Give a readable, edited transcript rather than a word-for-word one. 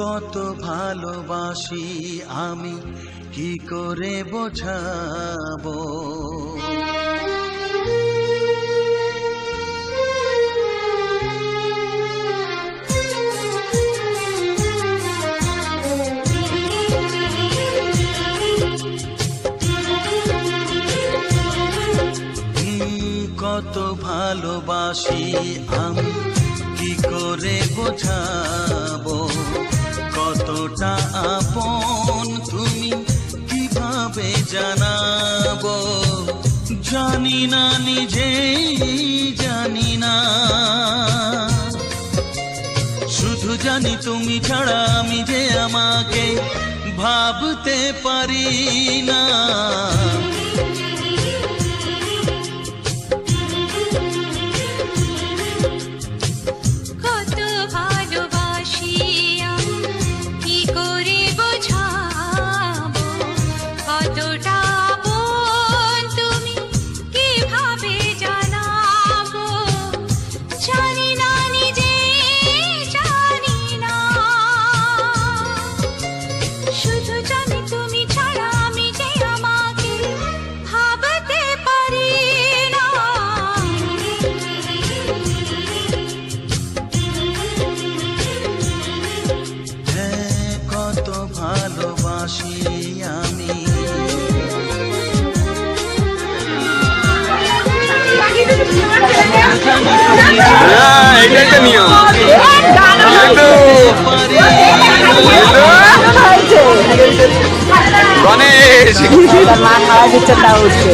কত ভালোবাসি আমি কি করে বোঝাবো। কত ভালোবাসি আমি কি করে বোঝাবো, কতটা আপন তুমি কিভাবে জানাবো। জানি না নিজেই জানি না, শুধু জানি তুমি ছাড়া আমি যে আমাকে ভাবতে পারি না। ভালোবাসি আমি গণেশ মা খাওয়া দিচ্ছে তা উঠছে।